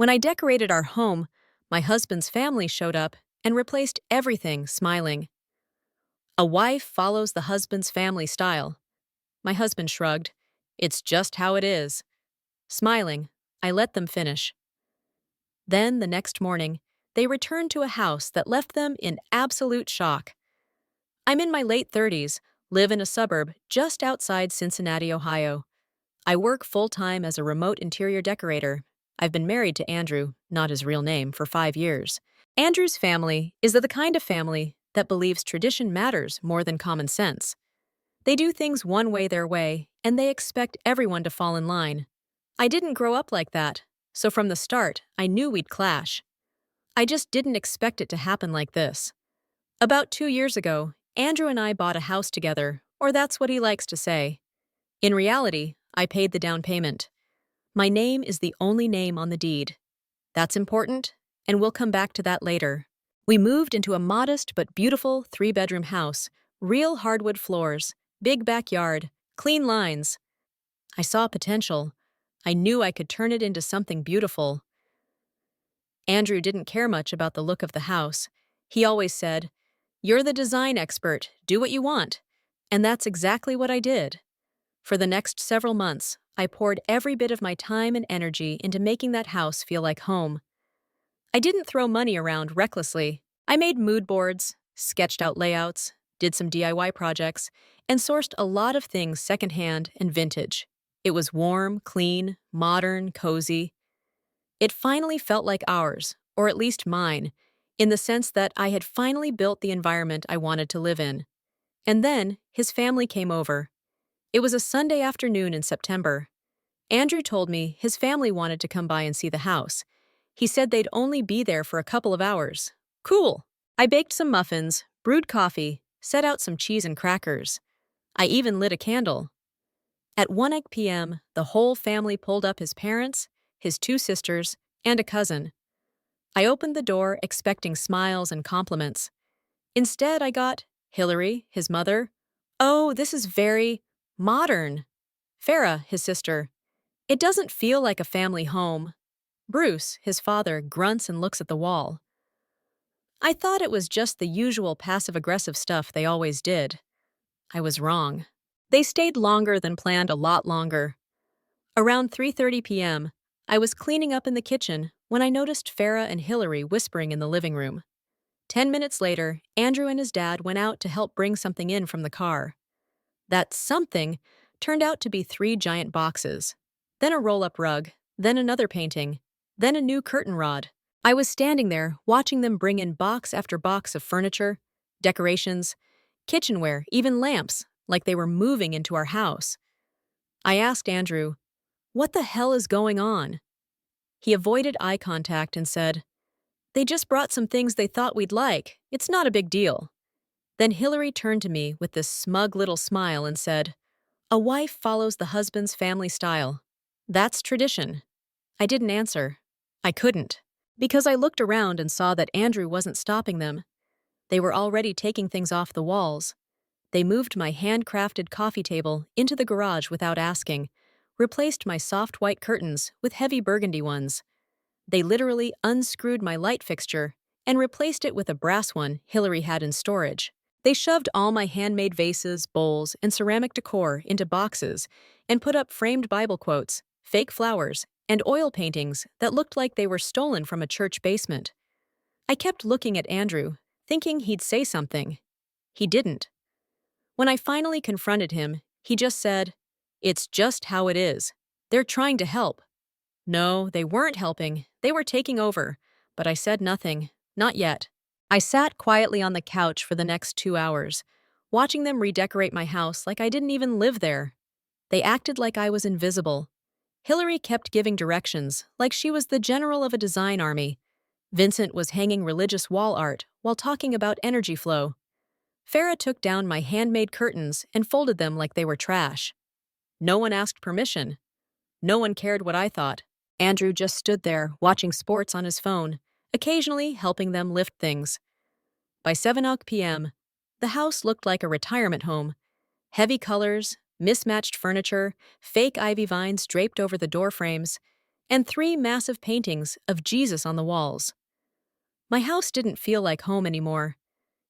When I decorated our home, my husband's family showed up and replaced everything, smiling. A wife follows the husband's family style. My husband shrugged. It's just how it is. Smiling, I let them finish. Then, the next morning, they returned to a house that left them in absolute shock. I'm in my late 30s, live in a suburb just outside Cincinnati, Ohio. I work full-time as a remote interior decorator. I've been married to Andrew, not his real name, for 5 years. Andrew's family is the kind of family that believes tradition matters more than common sense. They do things one way their way, and they expect everyone to fall in line. I didn't grow up like that, so from the start, I knew we'd clash. I just didn't expect it to happen like this. About 2 years ago, Andrew and I bought a house together, or that's what he likes to say. In reality, I paid the down payment. My name is the only name on the deed. That's important, and we'll come back to that later. We moved into a modest but beautiful 3-bedroom house, real hardwood floors, big backyard, clean lines. I saw potential. I knew I could turn it into something beautiful. Andrew didn't care much about the look of the house. He always said, "You're the design expert, do what you want." And that's exactly what I did. For the next several months, I poured every bit of my time and energy into making that house feel like home. I didn't throw money around recklessly. I made mood boards, sketched out layouts, did some DIY projects, and sourced a lot of things secondhand and vintage. It was warm, clean, modern, cozy. It finally felt like ours, or at least mine, in the sense that I had finally built the environment I wanted to live in. And then, his family came over. It was a Sunday afternoon in September. Andrew told me his family wanted to come by and see the house. He said they'd only be there for a couple of hours. Cool. I baked some muffins, brewed coffee, set out some cheese and crackers. I even lit a candle. At 1 p.m., the whole family pulled up: his parents, his 2 sisters, and a cousin. I opened the door expecting smiles and compliments. Instead, I got Hillary, his mother. "Oh, this is very modern." Farah, his sister. "It doesn't feel like a family home." Bruce, his father, grunts and looks at the wall. I thought it was just the usual passive-aggressive stuff they always did. I was wrong. They stayed longer than planned, a lot longer. Around 3:30 p.m., I was cleaning up in the kitchen when I noticed Farah and Hillary whispering in the living room. 10 minutes later, Andrew and his dad went out to help bring something in from the car. That something turned out to be 3 giant boxes, then a roll-up rug, then another painting, then a new curtain rod. I was standing there watching them bring in box after box of furniture, decorations, kitchenware, even lamps, like they were moving into our house. I asked Andrew, "What the hell is going on?" He avoided eye contact and said, "They just brought some things they thought we'd like. It's not a big deal." Then Hillary turned to me with this smug little smile and said, "A wife follows the husband's family style. That's tradition." I didn't answer. I couldn't. Because I looked around and saw that Andrew wasn't stopping them. They were already taking things off the walls. They moved my handcrafted coffee table into the garage without asking, replaced my soft white curtains with heavy burgundy ones. They literally unscrewed my light fixture and replaced it with a brass one Hillary had in storage. They shoved all my handmade vases, bowls, and ceramic decor into boxes and put up framed Bible quotes, fake flowers, and oil paintings that looked like they were stolen from a church basement. I kept looking at Andrew, thinking he'd say something. He didn't. When I finally confronted him, he just said, "It's just how it is. They're trying to help." No, they weren't helping. They were taking over. But I said nothing. Not yet. I sat quietly on the couch for the next 2 hours, watching them redecorate my house like I didn't even live there. They acted like I was invisible. Hillary kept giving directions, like she was the general of a design army. Vincent was hanging religious wall art while talking about energy flow. Farah took down my handmade curtains and folded them like they were trash. No one asked permission. No one cared what I thought. Andrew just stood there, watching sports on his phone, occasionally helping them lift things. By 7 p.m., the house looked like a retirement home. Heavy colors, mismatched furniture, fake ivy vines draped over the door frames. and 3 massive paintings of Jesus on the walls. My house didn't feel like home anymore.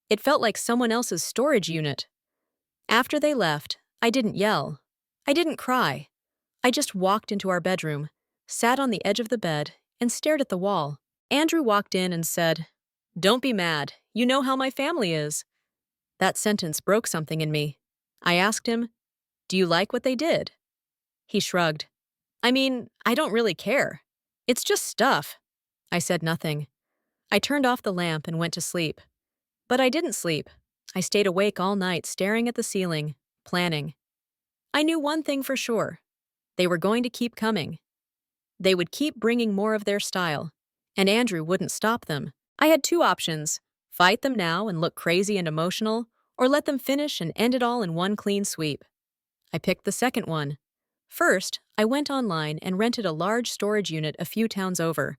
It felt like someone else's storage unit. After they left, I didn't yell. I didn't cry. I just walked into our bedroom, sat on the edge of the bed, and stared at the wall. Andrew walked in and said, "Don't be mad. You know how my family is." That sentence broke something in me. I asked him, "Do you like what they did?" He shrugged. "I mean, I don't really care. It's just stuff." I said nothing. I turned off the lamp and went to sleep. But I didn't sleep. I stayed awake all night staring at the ceiling, planning. I knew one thing for sure. They were going to keep coming. They would keep bringing more of their style, and Andrew wouldn't stop them. I had 2 options: fight them now and look crazy and emotional, or let them finish and end it all in one clean sweep. I picked the second one. First, I went online and rented a large storage unit a few towns over.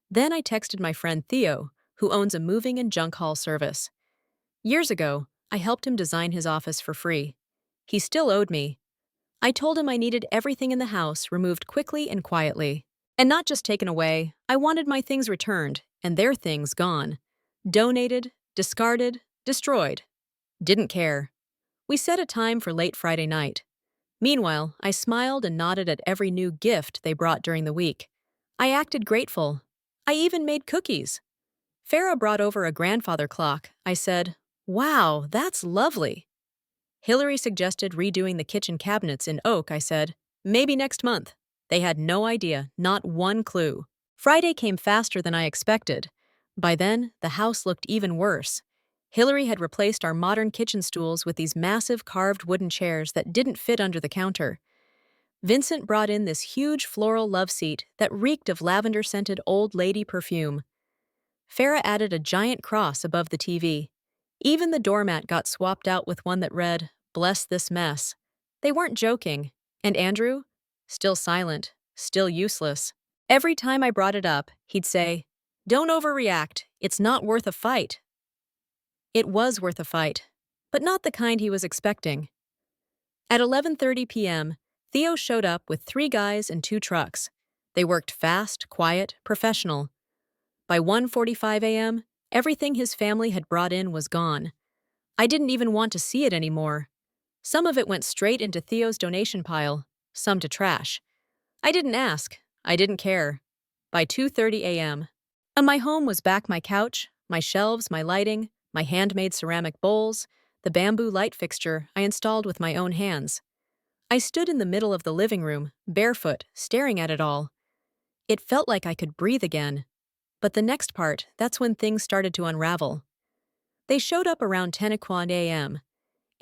Then I texted my friend Theo, who owns a moving and junk haul service. Years ago, I helped him design his office for free. He still owed me. I told him I needed everything in the house removed quickly and quietly. And not just taken away, I wanted my things returned, and their things gone. Donated, discarded, destroyed. Didn't care. We set a time for late Friday night. Meanwhile, I smiled and nodded at every new gift they brought during the week. I acted grateful. I even made cookies. Farah brought over a grandfather clock. I said, "Wow, that's lovely." Hillary suggested redoing the kitchen cabinets in oak. I said, "Maybe next month." They had no idea, not one clue. Friday came faster than I expected. By then, the house looked even worse. Hillary had replaced our modern kitchen stools with these massive carved wooden chairs that didn't fit under the counter. Vincent brought in this huge floral love seat that reeked of lavender-scented old lady perfume. Farah added a giant cross above the TV. Even the doormat got swapped out with one that read, "Bless this mess." They weren't joking. And Andrew? Still silent, still useless. Every time I brought it up, he'd say, "Don't overreact. It's not worth a fight." It was worth a fight, but not the kind he was expecting. At 11:30 p.m., Theo showed up with 3 guys and 2 trucks. They worked fast, quiet, professional. By 1:45 a.m., everything his family had brought in was gone. I didn't even want to see it anymore. Some of it went straight into Theo's donation pile, some to trash. I didn't ask. I didn't care. By 2:30 a.m., my home was back: my couch, my shelves, my lighting, my handmade ceramic bowls, the bamboo light fixture I installed with my own hands. I stood in the middle of the living room, barefoot, staring at it all. It felt like I could breathe again. But the next part, that's when things started to unravel. They showed up around 10 o'clock a.m.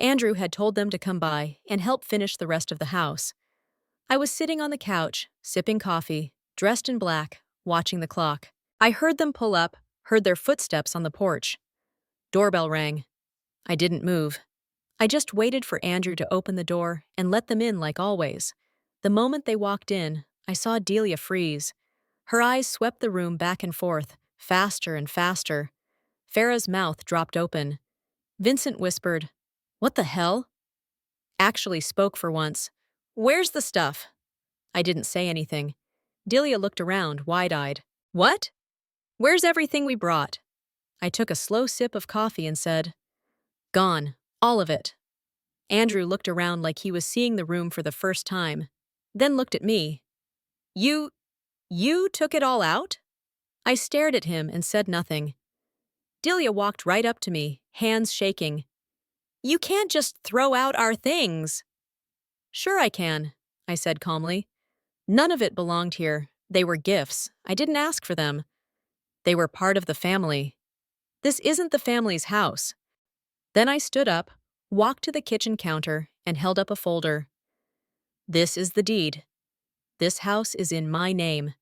Andrew had told them to come by and help finish the rest of the house. I was sitting on the couch, sipping coffee, dressed in black, watching the clock. I heard them pull up, heard their footsteps on the porch. Doorbell rang. I didn't move. I just waited for Andrew to open the door and let them in like always. The moment they walked in, I saw Delia freeze. Her eyes swept the room back and forth, faster and faster. Farah's mouth dropped open. Vincent whispered, "What the hell?" Actually spoke for once. "Where's the stuff?" I didn't say anything. Delia looked around, wide-eyed. "What? Where's everything we brought?" I took a slow sip of coffee and said, "Gone, all of it." Andrew looked around like he was seeing the room for the first time, then looked at me. You took it all out?" I stared at him and said nothing. Delia walked right up to me, hands shaking. "You can't just throw out our things." "Sure I can," I said calmly. "None of it belonged here. They were gifts. I didn't ask for them. They were part of the family. This isn't the family's house." Then I stood up, walked to the kitchen counter, and held up a folder. "This is the deed. This house is in my name.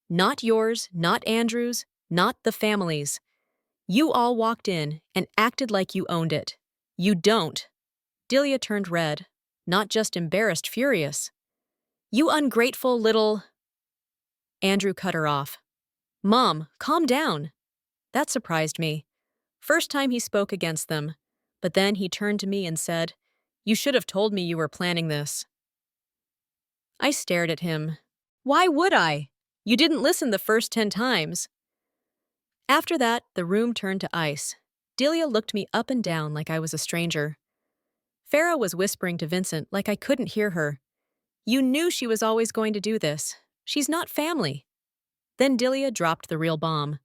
Not yours, not Andrew's, not the family's. You all walked in and acted like you owned it. You don't." Delia turned red, not just embarrassed, furious. "You ungrateful little—" Andrew cut her off. "Mom, calm down." That surprised me. First time he spoke against them. But then he turned to me and said, "You should have told me you were planning this." I stared at him. Why would I? You didn't listen the first 10 times. After that, the room turned to ice. Delia looked me up and down like I was a stranger. Farah was whispering to Vincent like I couldn't hear her. You knew she was always going to do this. She's not family. Then Delia dropped the real bomb.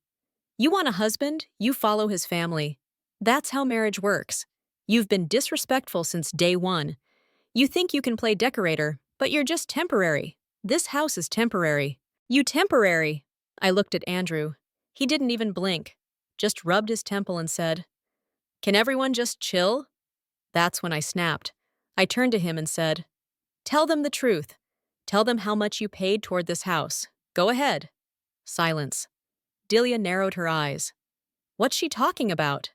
You want a husband, you follow his family. That's how marriage works. You've been disrespectful since day one. You think you can play decorator, but you're just temporary. This house is temporary. You temporary. I looked at Andrew. He didn't even blink, just rubbed his temple and said, Can everyone just chill? That's when I snapped. I turned to him and said, Tell them the truth. Tell them how much you paid toward this house. Go ahead. Silence. Delia narrowed her eyes. What's she talking about?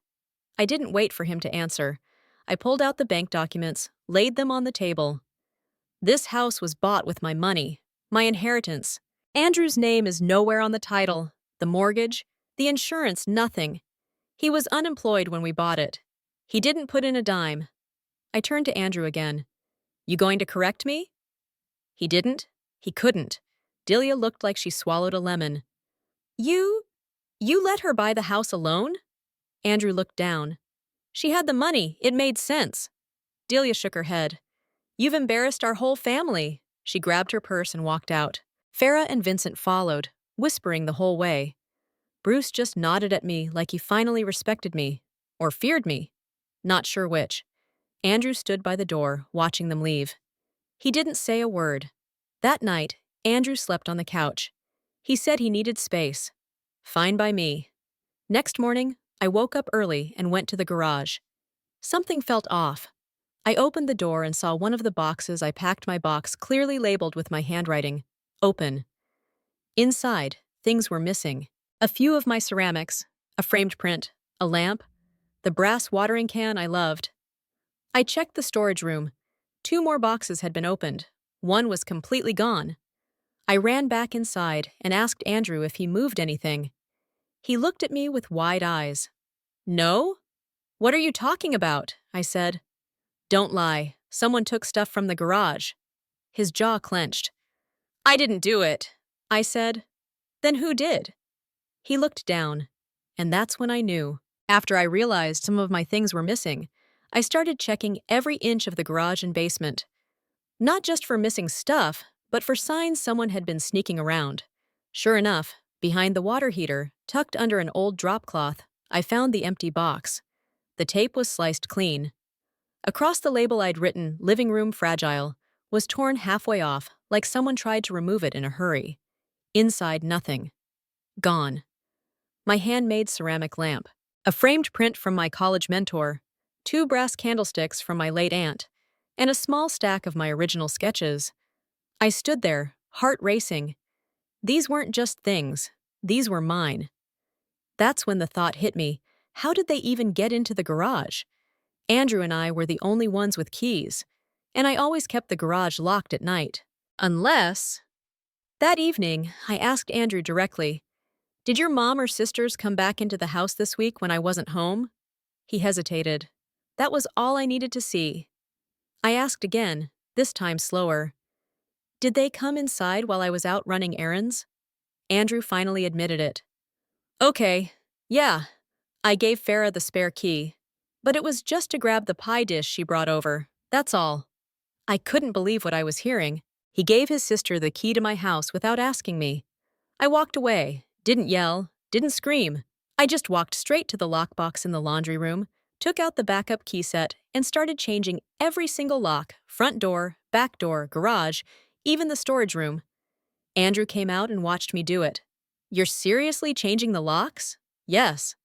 I didn't wait for him to answer. I pulled out the bank documents, laid them on the table. This house was bought with my money, my inheritance. Andrew's name is nowhere on the title, the mortgage, the insurance, nothing. He was unemployed when we bought it. He didn't put in a dime. I turned to Andrew again. You going to correct me? He didn't. He couldn't. Delia looked like she swallowed a lemon. You let her buy the house alone? Andrew looked down. She had the money. It made sense. Delia shook her head. You've embarrassed our whole family. She grabbed her purse and walked out. Farah and Vincent followed, whispering the whole way. Bruce just nodded at me like he finally respected me. Or feared me. Not sure which. Andrew stood by the door, watching them leave. He didn't say a word. That night, Andrew slept on the couch. He said he needed space. Fine by me. Next morning, I woke up early and went to the garage. Something felt off. I opened the door and saw one of the boxes I packed my box clearly labeled with my handwriting, open. Inside, things were missing. A few of my ceramics, a framed print, a lamp, the brass watering can I loved. I checked the storage room. 2 more boxes had been opened. One was completely gone. I ran back inside and asked Andrew if he moved anything. He looked at me with wide eyes. No? What are you talking about? I said. Don't lie. Someone took stuff from the garage. His jaw clenched. I didn't do it, I said. Then who did? He looked down. And that's when I knew. After I realized some of my things were missing, I started checking every inch of the garage and basement. Not just for missing stuff, but for signs someone had been sneaking around. Sure enough, behind the water heater, tucked under an old drop cloth, I found the empty box. The tape was sliced clean. Across the label I'd written, Living Room Fragile, was torn halfway off, like someone tried to remove it in a hurry. Inside, nothing. Gone. My handmade ceramic lamp, a framed print from my college mentor, 2 brass candlesticks from my late aunt, and a small stack of my original sketches. I stood there, heart racing. These weren't just things. These were mine. That's when the thought hit me. How did they even get into the garage? Andrew and I were the only ones with keys, and I always kept the garage locked at night. Unless... That evening, I asked Andrew directly, Did your mom or sisters come back into the house this week when I wasn't home? He hesitated. That was all I needed to see. I asked again, this time slower. Did they come inside while I was out running errands? Andrew finally admitted it. Okay, yeah. I gave Farah the spare key. But it was just to grab the pie dish she brought over, that's all. I couldn't believe what I was hearing. He gave his sister the key to my house without asking me. I walked away, didn't yell, didn't scream. I just walked straight to the lockbox in the laundry room, took out the backup key set, and started changing every single lock, front door, back door, garage, even the storage room. Andrew came out and watched me do it. You're seriously changing the locks? Yes.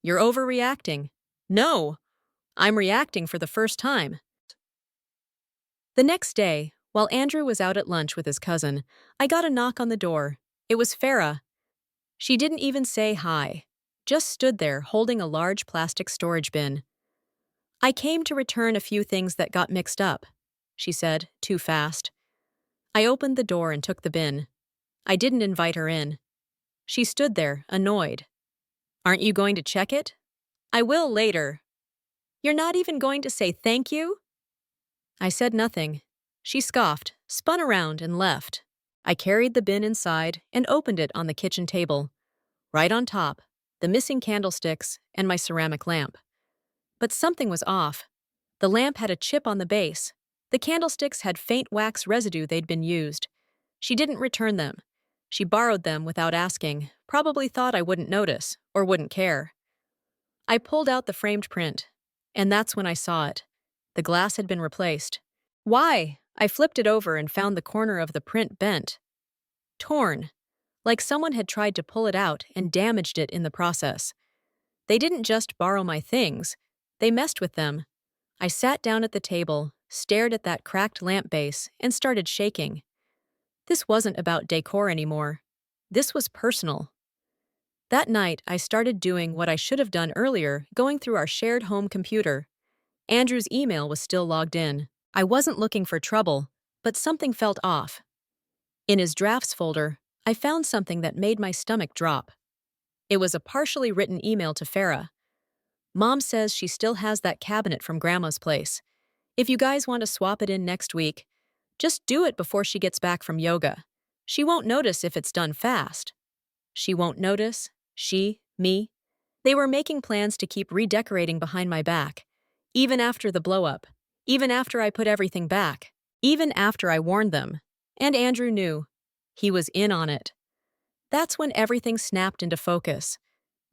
You're overreacting. No. I'm reacting for the first time. The next day, while Andrew was out at lunch with his cousin, I got a knock on the door. It was Farah. She didn't even say hi, just stood there holding a large plastic storage bin. I came to return a few things that got mixed up, she said, too fast. I opened the door and took the bin. I didn't invite her in. She stood there, annoyed. Aren't you going to check it? I will later. You're not even going to say thank you? I said nothing. She scoffed, spun around, and left. I carried the bin inside and opened it on the kitchen table. Right on top, the missing candlesticks and my ceramic lamp. But something was off. The lamp had a chip on the base. The candlesticks had faint wax residue they'd been used. She didn't return them. She borrowed them without asking, probably thought I wouldn't notice or wouldn't care. I pulled out the framed print, and that's when I saw it. The glass had been replaced. Why? I flipped it over and found the corner of the print bent. Torn. Like someone had tried to pull it out and damaged it in the process. They didn't just borrow my things, they messed with them. I sat down at the table, stared at that cracked lamp base, and started shaking. This wasn't about decor anymore. This was personal. That night, I started doing what I should have done earlier, going through our shared home computer. Andrew's email was still logged in. I wasn't looking for trouble, but something felt off. In his drafts folder, I found something that made my stomach drop. It was a partially written email to Farah. Mom says she still has that cabinet from Grandma's place. If you guys want to swap it in next week, just do it before she gets back from yoga. She won't notice if it's done fast. She won't notice. She, me. They were making plans to keep redecorating behind my back. Even after the blow-up. Even after I put everything back. Even after I warned them. And Andrew knew. He was in on it. That's when everything snapped into focus.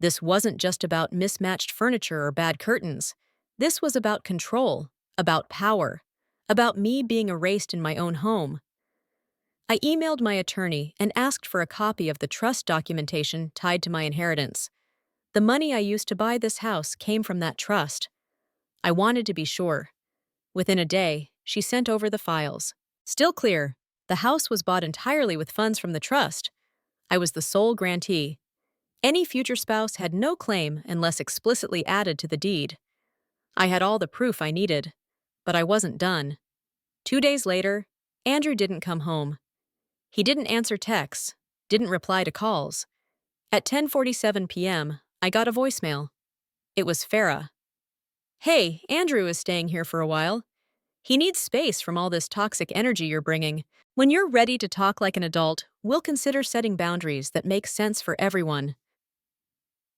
This wasn't just about mismatched furniture or bad curtains. This was about control, about power, about me being erased in my own home. I emailed my attorney and asked for a copy of the trust documentation tied to my inheritance. The money I used to buy this house came from that trust. I wanted to be sure. Within a day, she sent over the files. Still clear, the house was bought entirely with funds from the trust. I was the sole grantee. Any future spouse had no claim unless explicitly added to the deed. I had all the proof I needed, but I wasn't done. 2 days later, Andrew didn't come home. He didn't answer texts, didn't reply to calls. At 10:47 p.m., I got a voicemail. It was Farah. "Hey, Andrew is staying here for a while. He needs space from all this toxic energy you're bringing. When you're ready to talk like an adult, we'll consider setting boundaries that make sense for everyone."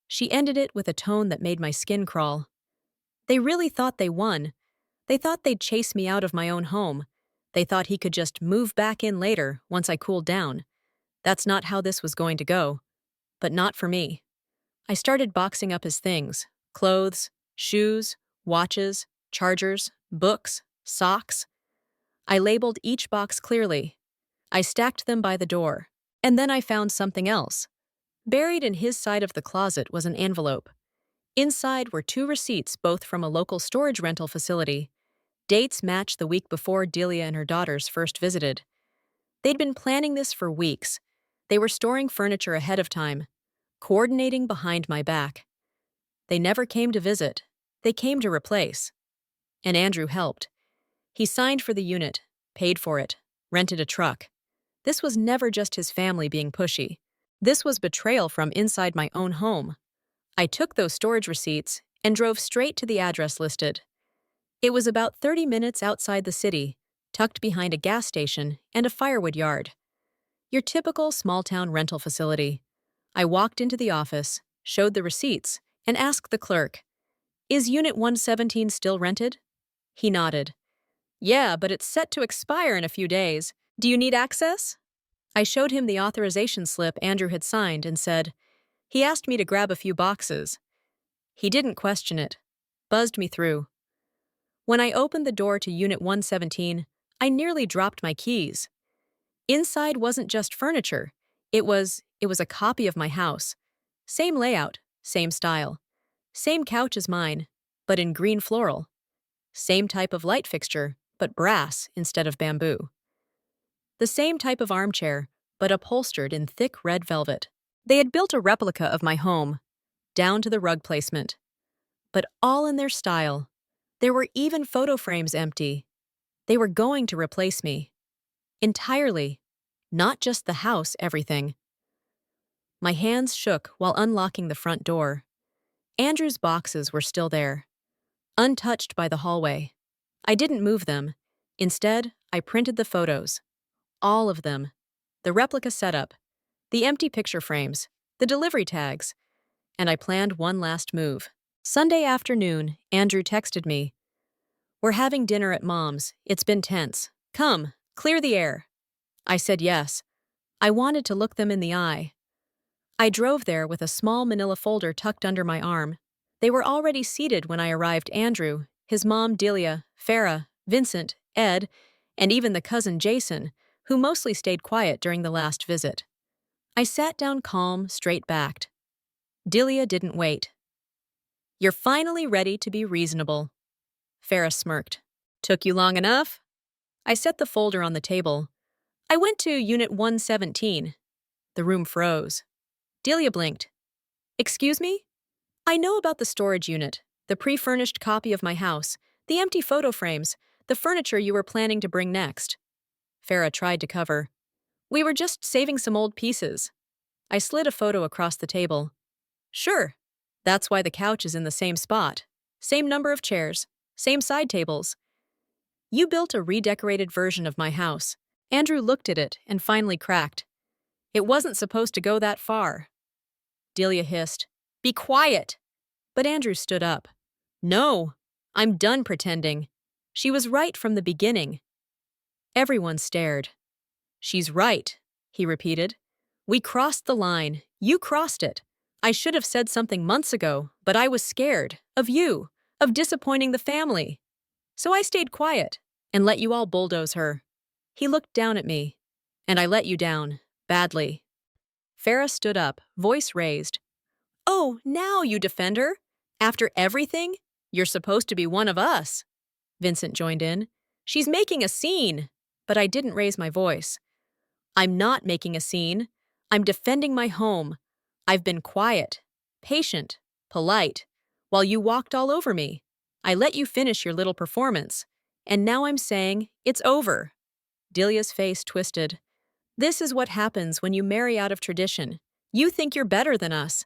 She ended it with a tone that made my skin crawl. They really thought they won. They thought they'd chase me out of my own home. They thought he could just move back in later once I cooled down. That's not how this was going to go. But not for me. I started boxing up his things: clothes, shoes, watches, chargers, books, socks. I labeled each box clearly. I stacked them by the door. And then I found something else. Buried in his side of the closet was an envelope. Inside were 2 receipts, both from a local storage rental facility. Dates matched the week before Delia and her daughters first visited. They'd been planning this for weeks. They were storing furniture ahead of time, coordinating behind my back. They never came to visit. They came to replace. And Andrew helped. He signed for the unit, paid for it, rented a truck. This was never just his family being pushy. This was betrayal from inside my own home. I took those storage receipts and drove straight to the address listed. It was about 30 minutes outside the city, tucked behind a gas station and a firewood yard. Your typical small-town rental facility. I walked into the office, showed the receipts, and asked the clerk, "Is Unit 117 still rented?" He nodded. "Yeah, but it's set to expire in a few days. Do you need access?" I showed him the authorization slip Andrew had signed and said, "He asked me to grab a few boxes." He didn't question it, buzzed me through. When I opened the door to Unit 117, I nearly dropped my keys. Inside wasn't just furniture. It was a copy of my house. Same layout, same style. Same couch as mine, but in green floral. Same type of light fixture, but brass instead of bamboo. The same type of armchair, but upholstered in thick red velvet. They had built a replica of my home, down to the rug placement. But all in their style. There were even photo frames empty. They were going to replace me. Entirely. Not just the house, everything. My hands shook while unlocking the front door. Andrew's boxes were still there, untouched by the hallway. I didn't move them. Instead, I printed the photos. All of them. the replica setup, the empty picture frames, the delivery tags, and I planned one last move. Sunday afternoon, Andrew texted me. "We're having dinner at Mom's. It's been tense. Come, clear the air." I said yes. I wanted to look them in the eye. I drove there with a small manila folder tucked under my arm. They were already seated when I arrived. Andrew, his mom Delia, Farah, Vincent, Ed, and even the cousin Jason, who mostly stayed quiet during the last visit. I sat down calm, straight-backed. Delia didn't wait. "You're finally ready to be reasonable." Farah smirked. "Took you long enough?" I set the folder on the table. "I went to Unit 117. The room froze. Delia blinked. "Excuse me?" "I know about the storage unit, the pre-furnished copy of my house, the empty photo frames, the furniture you were planning to bring next." Farah tried to cover. "We were just saving some old pieces." I slid a photo across the table. "Sure. That's why the couch is in the same spot. Same number of chairs. Same side tables. You built a redecorated version of my house." Andrew looked at it and finally cracked. "It wasn't supposed to go that far." Delia hissed. "Be quiet!" But Andrew stood up. "No, I'm done pretending. She was right from the beginning." Everyone stared. "She's right," he repeated. "We crossed the line. You crossed it. I should have said something months ago, but I was scared. Of you. Of disappointing the family. So I stayed quiet and let you all bulldoze her." He looked down at me. "And I let you down. Badly." Farah stood up, voice raised. "Oh, now you defend her? After everything? You're supposed to be one of us." Vincent joined in. "She's making a scene." But I didn't raise my voice. "I'm not making a scene. I'm defending my home. I've been quiet, patient, polite, while you walked all over me. I let you finish your little performance. And now I'm saying, it's over." Delia's face twisted. "This is what happens when you marry out of tradition. You think you're better than us."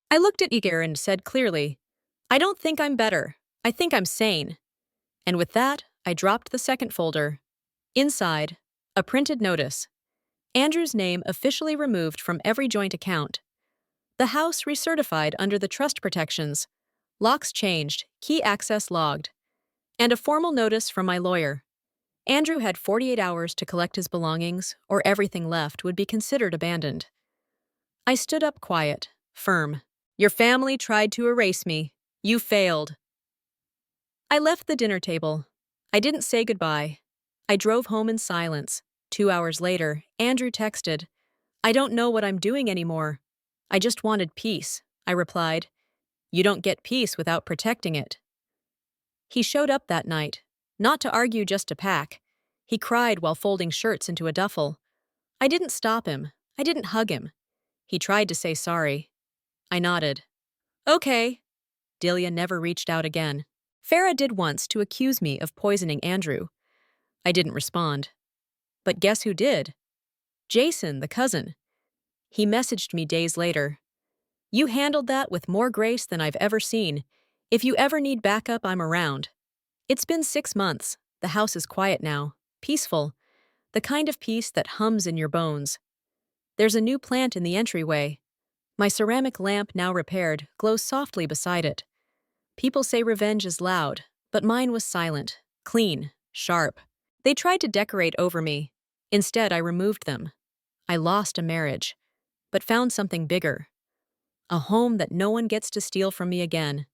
I looked at Igor and said clearly, "I don't think I'm better. I think I'm sane." And with that, I dropped the second folder. Inside, a printed notice. Andrew's name officially removed from every joint account. The house recertified under the trust protections. Locks changed, key access logged. And a formal notice from my lawyer. Andrew had 48 hours to collect his belongings, or everything left would be considered abandoned. I stood up quiet, firm. "Your family tried to erase me. You failed." I left the dinner table. I didn't say goodbye. I drove home in silence. 2 hours later, Andrew texted, "I don't know what I'm doing anymore. I just wanted peace," I replied. "You don't get peace without protecting it." He showed up that night, not to argue, just to pack. He cried while folding shirts into a duffel. I didn't stop him. I didn't hug him. He tried to say sorry. I nodded. "Okay." Delia never reached out again. Farah did once to accuse me of poisoning Andrew. I didn't respond. But guess who did? Jason, the cousin. He messaged me days later. "You handled that with more grace than I've ever seen. If you ever need backup, I'm around." It's been 6 months. The house is quiet now, peaceful, the kind of peace that hums in your bones. There's a new plant in the entryway. My ceramic lamp, now repaired, glows softly beside it. People say revenge is loud, but mine was silent, clean, sharp. They tried to decorate over me. Instead, I removed them. I lost a marriage, but found something bigger. A home that no one gets to steal from me again.